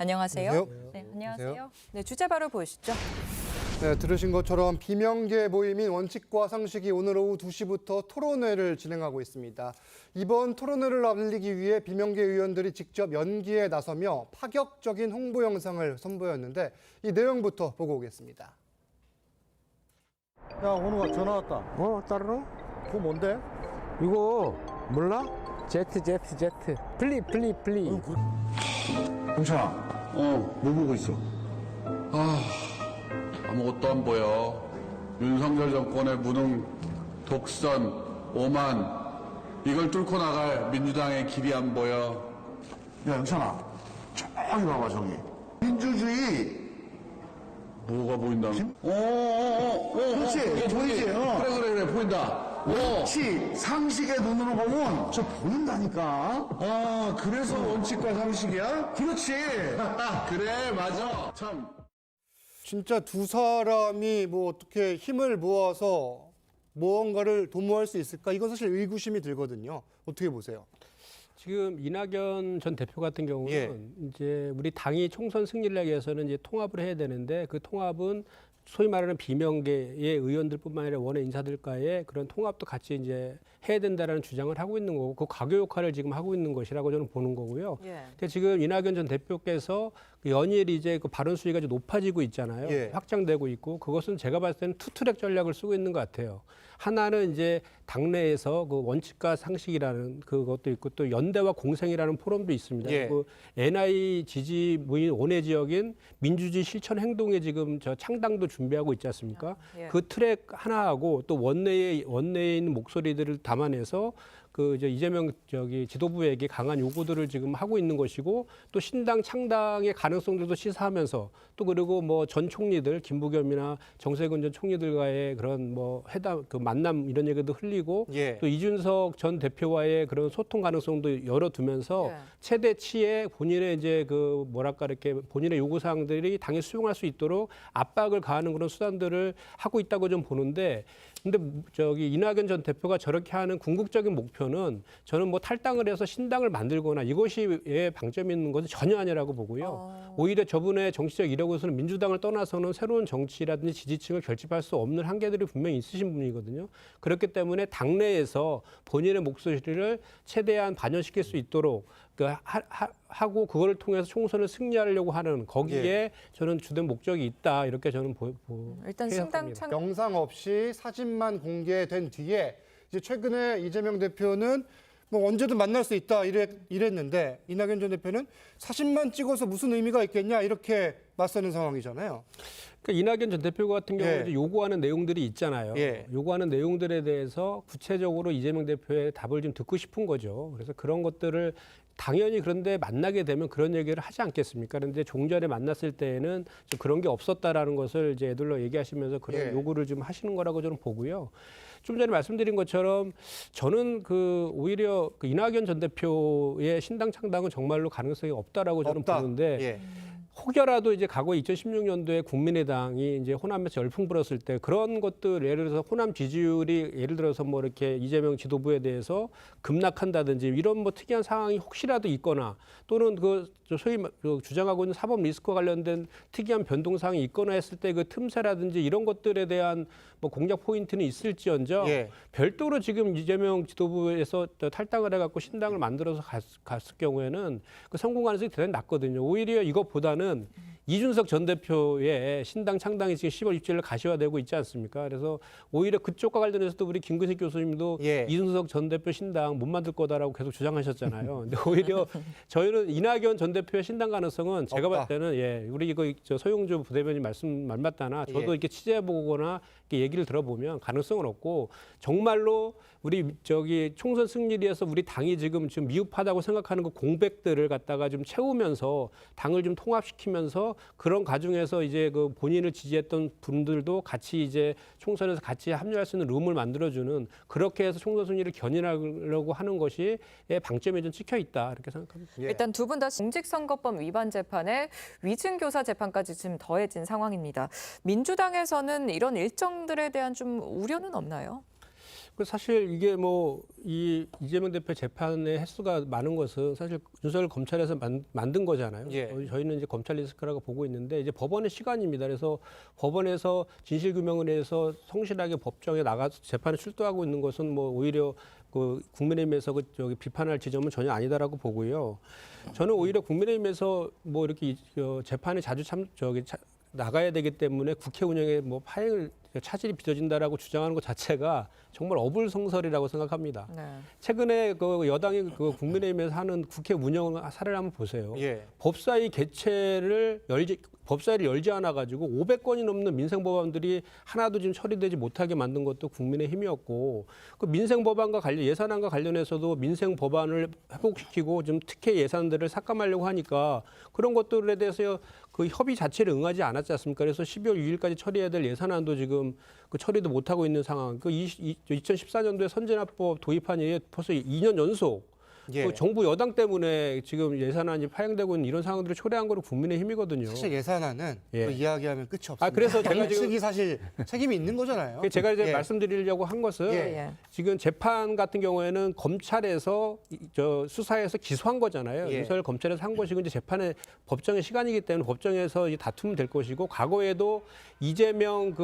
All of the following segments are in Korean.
안녕하세요. 안녕하세요. 네, 안녕하세요. 네, 주제 바로 보시죠. 네, 들으신 것처럼 비명계 모임인 원칙과 상식이 오늘 오후 2시부터 토론회를 진행하고 있습니다. 이번 토론회를 알리기 위해 비명계 의원들이 직접 연기에 나서며 파격적인 홍보 영상을 선보였는데 이 내용부터 보고 오겠습니다. 야, 오늘 전화 왔다. 따르노? 그거 뭔데? 이거 몰라? 제트. 플리. 형찬아, 뭐 보고 있어? 아무것도 안 보여. 윤석열 정권의 무능, 독선, 오만, 이걸 뚫고 나갈 민주당의 길이 안 보여. 야, 영찬아, 저기 봐봐, 저기. 민주주의. 뭐가 보인다? 그렇지, 보이지? 그래, 보인다. 원칙, 상식의 눈으로 보면 저 보인다니까. 그래서 원칙과 상식이야? 그렇지. 그래, 맞아. 참. 진짜 두 사람이 뭐 어떻게 힘을 모아서 무언가를 도모할 수 있을까? 이건 사실 의구심이 들거든요. 어떻게 보세요? 지금 이낙연 전 대표 같은 경우는 이제 우리 당이 총선 승리를 하기 위해서는 이제 통합을 해야 되는데 그 통합은 소위 말하는 비명계의 의원들뿐만 아니라 원외 인사들과의 그런 통합도 같이 이제 해야 된다라는 주장을 하고 있는 거고 그 과교 역할을 지금 하고 있는 것이라고 저는 보는 거고요. 근데 지금 이낙연 전 대표께서 그 연일 이제 그 발언 수위가 좀 높아지고 있잖아요. 확장되고 있고 그것은 제가 봤을 때는 투트랙 전략을 쓰고 있는 것 같아요. 하나는 이제 당내에서 그 원칙과 상식이라는 그것도 있고 또 연대와 공생이라는 포럼도 있습니다. 그 NI 지지 모임 원외 지역인 민주주의 실천 행동에 지금 저 창당도 준비하고 있지 않습니까? 그 트랙 하나하고 또 원내에 있는 목소리들을 담아내서 그 이제 이재명 지도부에게 강한 요구들을 지금 하고 있는 것이고 또 신당 창당의 가능성들도 시사하면서 또 그리고 뭐 전 총리들 김부겸이나 정세균 전 총리들과의 그런 뭐 회담 그 만남 이런 얘기도 흘리고 또 이준석 전 대표와의 그런 소통 가능성도 열어두면서 최대치의 본인의 이제 그 뭐랄까 이렇게 본인의 요구 사항들이 당에 수용할 수 있도록 압박을 가하는 그런 수단들을 하고 있다고 좀 보는데 근데 저기 이낙연 전 대표가 저렇게 하는 궁극적인 목표는 저는 뭐 탈당을 해서 신당을 만들거나 이것이 방점이 있는 것은 전혀 아니라고 보고요. 오히려 저분의 정치적 이력으로서는 민주당을 떠나서는 새로운 정치라든지 지지층을 결집할 수 없는 한계들이 분명히 있으신 분이거든요. 그렇기 때문에 당내에서 본인의 목소리를 최대한 반영시킬 수 있도록 하고 그거를 통해서 총선을 승리하려고 하는 거기에 저는 주된 목적이 있다 이렇게 저는 일단 신당 영상 없이 사진만 공개된 뒤에 이제 최근에 이재명 대표는 뭐 언제든 만날 수 있다 이랬는데 이낙연 전 대표는 사진만 찍어서 무슨 의미가 있겠냐 이렇게 맞서는 상황이잖아요. 그러니까 이낙연 전 대표 같은 경우는 요구하는 내용들이 있잖아요. 요구하는 내용들에 대해서 구체적으로 이재명 대표의 답을 좀 듣고 싶은 거죠. 그래서 그런 것들을 당연히 그런데 만나게 되면 그런 얘기를 하지 않겠습니까? 그런데 종전에 만났을 때에는 좀 그런 게 없었다라는 것을 이제 애들로 얘기하시면서 그런 요구를 좀 하시는 거라고 저는 보고요. 좀 전에 말씀드린 것처럼 저는 그 오히려 그 이낙연 전 대표의 신당 창당은 정말로 가능성이 없다라고 저는 보는데 혹여라도 이제 과거 2016년도에 국민의당이 이제 호남에서 열풍 불었을 때 그런 것들 예를 들어서 호남 지지율이 예를 들어서 뭐 이렇게 이재명 지도부에 대해서 급락한다든지 이런 뭐 특이한 상황이 혹시라도 있거나 또는 그 소위 주장하고 있는 사법 리스크와 관련된 특이한 변동사항이 있거나 했을 때 그 틈새라든지 이런 것들에 대한 뭐 공략 포인트는 있을지언정 별도로 지금 이재명 지도부에서 탈당을 해갖고 신당을 만들어서 갔을 경우에는 그 성공 가능성이 대단히 낮거든요. 오히려 이것보다는 이준석 전 대표의 신당 창당이 지금 10월 27일 가시화되고 있지 않습니까? 그래서 오히려 그쪽과 관련해서도 우리 김근식 교수님도 이준석 전 대표 신당 못 만들 거다라고 계속 주장하셨잖아요. 근데 오히려 저희는 이낙연 전 대표의 신당 가능성은 제가 봤을 때는 우리 이거 소용주 부대변인 말 맞다나 저도 이렇게 취재해보거나 이렇게 얘기를 들어보면 가능성은 없고 정말로 우리 총선 승리를 위해서 우리 당이 지금 미흡하다고 생각하는 그 공백들을 갖다가 좀 채우면서 당을 좀 통합시키면서 그런 과정에서 이제 그 본인을 지지했던 분들도 같이 이제 총선에서 같이 합류할 수 있는 룸을 만들어주는 그렇게 해서 총선 승리를 견인하려고 하는 것이 방점이 좀 찍혀 있다 이렇게 생각합니다. 일단 두 분 다 공직선거법 위반 재판에 위증교사 재판까지 지금 더해진 상황입니다. 민주당에서는 이런 일정들에 대한 좀 우려는 없나요? 그 사실 이게 뭐 이 이재명 대표 재판의 횟수가 많은 것은 사실 윤석열 검찰에서 만든 거잖아요. 예. 저희는 이제 검찰 리스크라고 보고 있는데 이제 법원의 시간입니다. 그래서 법원에서 진실규명을 해서 성실하게 법정에 나가서 재판에 출두하고 있는 것은 뭐 오히려 그 국민의힘에서 저기 비판할 지점은 전혀 아니다라고 보고요. 저는 오히려 국민의힘에서 뭐 이렇게 재판에 자주 나가야 되기 때문에 국회 운영에 뭐 파행을 차질이 빚어진다라고 주장하는 것 자체가 정말 어불성설이라고 생각합니다. 네. 최근에 그 여당이 그 국민의힘에서 하는 국회 운영 사례를 한번 보세요. 예. 법사위를 열지 않아 가지고 500건이 넘는 민생 법안들이 하나도 지금 처리되지 못하게 만든 것도 국민의힘이었고, 그 민생 법안과 관련 예산안과 관련해서도 민생 법안을 회복시키고 좀 특혜 예산들을 삭감하려고 하니까 그런 것들에 대해서 그 협의 자체를 응하지 않았지 않습니까? 그래서 12월 6일까지 처리해야 될 예산안도 지금 그 처리도 못하고 있는 상황. 그 2014년도에 선진화법 도입한 이후에 벌써 2년 연속 예. 그 정부 여당 때문에 지금 예산안이 파행되고 있는 이런 상황들을 초래한 거는 국민의힘이거든요. 사실 예산안은 예. 또 이야기하면 끝이 없습니다. 그래서 제가 정책이 지금 사실 책임이 있는 거잖아요. 제가 이제 예. 말씀드리려고 한 것은 예. 지금 재판 같은 경우에는 검찰에서 수사해서 기소한 거잖아요. 예. 윤석열 검찰에서 한 것이고 이제 재판의 법정의 시간이기 때문에 법정에서 이제 다투면 될 것이고, 과거에도 이재명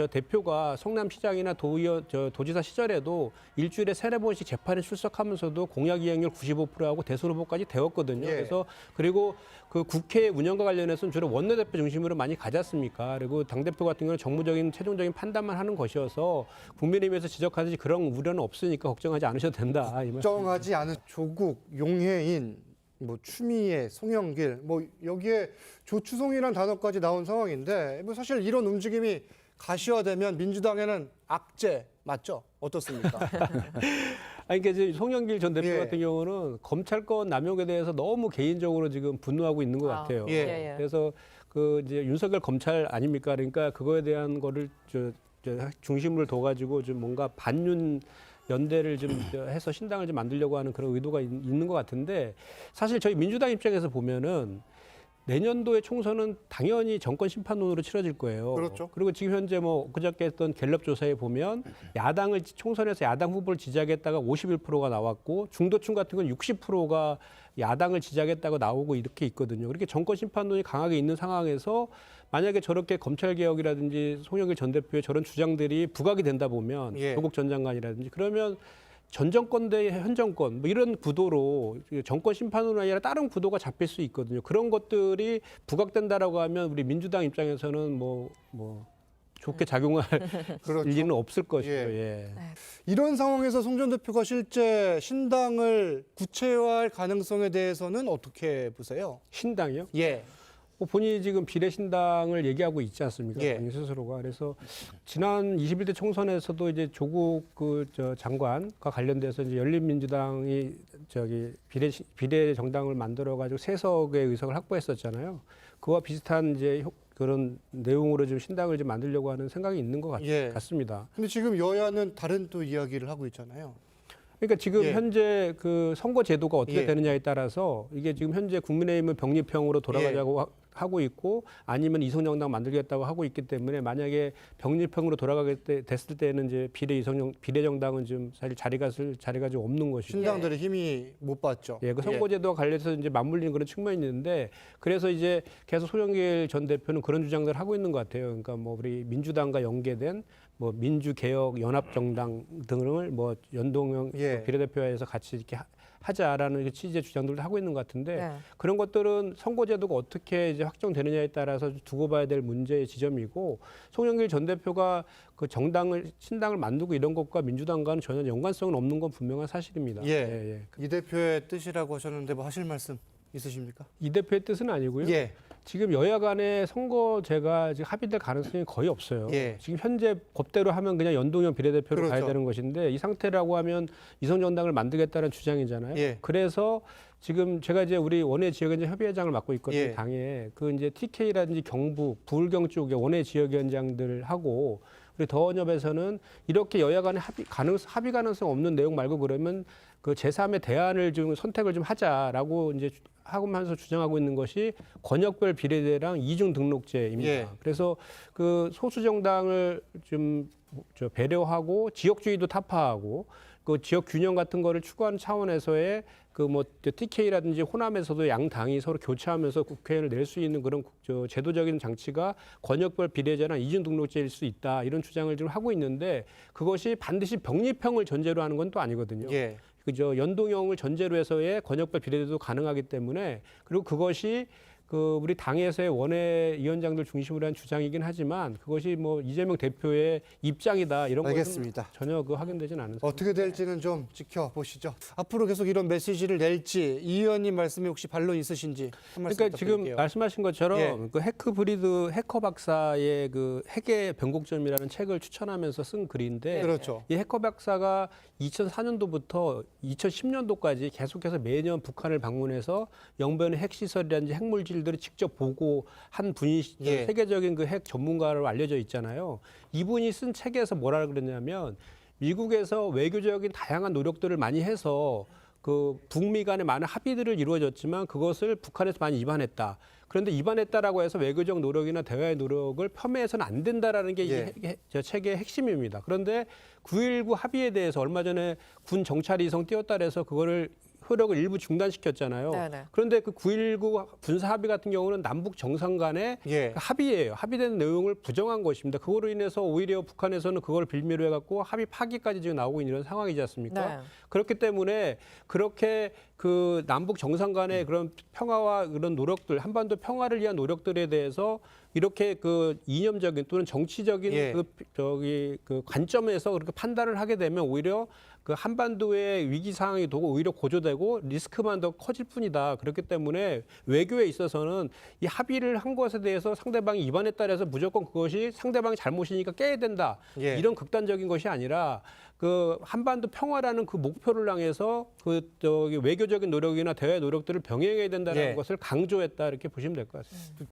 대표가 성남시장이나 도지사 시절에도 일주일에 3-4번씩 재판에 출석하면서도 공약 이행률 95%하고 대선 후보까지 되었거든요. 예. 그래서 그리고 그 국회 운영과 관련해서는 주로 원내대표 중심으로 많이 가지 않습니까? 그리고 당대표 같은 경우는 정무적인 최종적인 판단만 하는 것이어서 국민의힘에서 지적하듯이 그런 우려는 없으니까 걱정하지 않으셔도 된다. 이 말씀. 걱정하지 않은 조국, 용해인, 뭐 추미애, 송영길, 뭐 여기에 조추송이라는 단어까지 나온 상황인데, 뭐 사실 이런 움직임이 가시화되면 민주당에는 악재 맞죠? 어떻습니까? 아니, 그러니까 이제 송영길 전 대표 예. 같은 경우는 검찰권 남용에 대해서 너무 개인적으로 지금 분노하고 있는 것 같아요. 예. 그래서 그 이제 윤석열 검찰 아닙니까? 그러니까 그거에 대한 거를 중심을 둬가지고 좀 뭔가 반윤 연대를 좀 해서 신당을 좀 만들려고 하는 그런 의도가 있는 것 같은데, 사실 저희 민주당 입장에서 보면은 내년도의 총선은 당연히 정권 심판론으로 치러질 거예요. 그렇죠. 그리고 지금 현재 뭐 그저께 했던 갤럽 조사에 보면 야당을 총선에서 야당 후보를 지지하겠다가 51%가 나왔고, 중도층 같은 건 60%가 야당을 지지하겠다고 나오고 이렇게 있거든요. 그렇게 정권 심판론이 강하게 있는 상황에서 만약에 저렇게 검찰개혁이라든지 송영길 전 대표의 저런 주장들이 부각이 된다 보면 예. 조국 전 장관이라든지, 그러면 전 정권 대 현 정권 뭐 이런 구도로 정권 심판으로 아니라 다른 구도가 잡힐 수 있거든요. 그런 것들이 부각된다라고 하면 우리 민주당 입장에서는 뭐 좋게 작용할 그렇죠. 일은 없을 것이죠. 예. 예. 이런 상황에서 송 전 대표가 실제 신당을 구체화할 가능성에 대해서는 어떻게 보세요? 신당이요? 예. 뭐 본인이 지금 비례신당을 얘기하고 있지 않습니까? 예. 본인 스스로가. 그래서 지난 21대 총선에서도 이제 조국 장관과 관련돼서 이제 열린민주당이 비례 정당을 만들어 가지고 3석의 의석을 확보했었잖아요. 그와 비슷한 이제 그런 내용으로 좀 신당을 좀 만들려고 하는 생각이 있는 것 예. 같습니다. 근데 지금 여야는 다른 또 이야기를 하고 있잖아요. 그러니까 지금 예. 현재 그 선거 제도가 어떻게 예. 되느냐에 따라서 이게 지금 현재 국민의힘은 병립형으로 돌아가자고 하고 있고, 아니면 이성정당 만들겠다고 하고 있기 때문에 만약에 병립형으로 돌아가게 됐을 때는 이제 비례정당은 좀 사실 자리가 좀 없는 것이죠. 신당들의 힘이 못 받죠. 예, 그 선거제도와 관련해서 이제 맞물리는 그런 측면이 있는데, 그래서 이제 계속 송영길 전 대표는 그런 주장들을 하고 있는 것 같아요. 그러니까 뭐 우리 민주당과 연계된 뭐 민주개혁 연합정당 등을 뭐 연동형 예. 비례대표회에서 같이 이렇게 하자라는 취지의 주장들도 하고 있는 것 같은데, 네. 그런 것들은 선거제도가 어떻게 이제 확정되느냐에 따라서 두고 봐야 될 문제의 지점이고, 송영길 전 대표가 그 신당을 만들고 이런 것과 민주당과는 전혀 연관성은 없는 건 분명한 사실입니다. 예. 이 대표의 뜻이라고 하셨는데 뭐 하실 말씀 있으십니까? 이 대표의 뜻은 아니고요. 예. 지금 여야 간의 선거제가 지금 합의될 가능성이 거의 없어요. 예. 지금 현재 법대로 하면 그냥 연동형 비례대표로 그렇죠. 가야 되는 것인데, 이 상태라고 하면 이성정당을 만들겠다는 주장이잖아요. 예. 그래서 지금 제가 이제 우리 원외 지역위원장 협의회장을 맡고 있거든요. 예. 당에 그 이제 TK라든지 경북, 부울경 쪽의 원외 지역위원장들하고 우리 더원협에서는 이렇게 여야 간의 합의 가능성 없는 내용 말고 그러면 그 제3의 대안을 좀 선택을 좀 하자라고 이제 하면서 주장하고 있는 것이 권역별 비례대랑 이중 등록제입니다. 예. 그래서 그 소수 정당을 좀 배려하고 지역주의도 타파하고 그 지역 균형 같은 거를 추구하는 차원에서의 그 뭐 TK라든지 호남에서도 양 당이 서로 교체하면서 국회의원을 낼 수 있는 그런 제도적인 장치가 권역별 비례제나 이중 등록제일 수 있다 이런 주장을 지금 하고 있는데 그것이 반드시 병립형을 전제로 하는 건 또 아니거든요. 예. 그저 연동형을 전제로 해서의 권역별 비례제도 가능하기 때문에 그리고 그것이 그 우리 당에서의 원외위원장들 중심으로 한 주장이긴 하지만 그것이 뭐 이재명 대표의 입장이다 이런 것은 알겠습니다. 전혀 그 확인되지는 않은 어떻게 될지는 좀 지켜보시죠. 앞으로 계속 이런 메시지를 낼지 이 의원님 말씀에 혹시 반론 있으신지 한 말씀 그러니까 지금 부탁드릴게요. 말씀하신 것처럼 예. 그 해커브리드 해커 박사의 그 핵의 변곡점이라는 책을 추천하면서 쓴 글인데 그렇죠. 이 해커 박사가 2004년도부터 2010년도까지 계속해서 매년 북한을 방문해서 영변의 핵시설이라든지 핵물질들을 직접 보고 한 분이 예. 세계적인 그 핵 전문가로 알려져 있잖아요. 이분이 쓴 책에서 뭐라 그랬냐면 미국에서 외교적인 다양한 노력들을 많이 해서 그 북미 간의 많은 합의들을 이루어졌지만 그것을 북한에서 많이 위반했다. 그런데 위반했다라고 해서 외교적 노력이나 대화의 노력을 폄훼해서는 안 된다라는 게 예. 저 책의 핵심입니다. 그런데 9.19 합의에 대해서 얼마 전에 군 정찰 이성 띄웠다 그래서 그거를 효력을 일부 중단시켰잖아요. 네네. 그런데 그 9.19 군사 합의 같은 경우는 남북 정상 간의 예. 그 합의예요. 합의된 내용을 부정한 것입니다. 그거로 인해서 오히려 북한에서는 그걸 빌미로 해갖고 합의 파기까지 지금 나오고 있는 이런 상황이지 않습니까? 네. 그렇기 때문에 그렇게 그 남북 정상 간의 그런 평화와 그런 노력들, 한반도 평화를 위한 노력들에 대해서 이렇게 그 이념적인 또는 정치적인 예. 그 관점에서 그렇게 판단을 하게 되면 오히려 그 한반도의 위기 상황이 더 오히려 고조되고 리스크만 더 커질 뿐이다. 그렇기 때문에 외교에 있어서는 이 합의를 한 것에 대해서 상대방이 위반했다 해서 무조건 그것이 상대방이 잘못이니까 깨야 된다. 예. 이런 극단적인 것이 아니라 그 한반도 평화라는 그 목표를 향해서 그 외교적인 노력이나 대외 노력들을 병행해야 된다는 예. 것을 강조했다 이렇게 보시면 될 것 같습니다.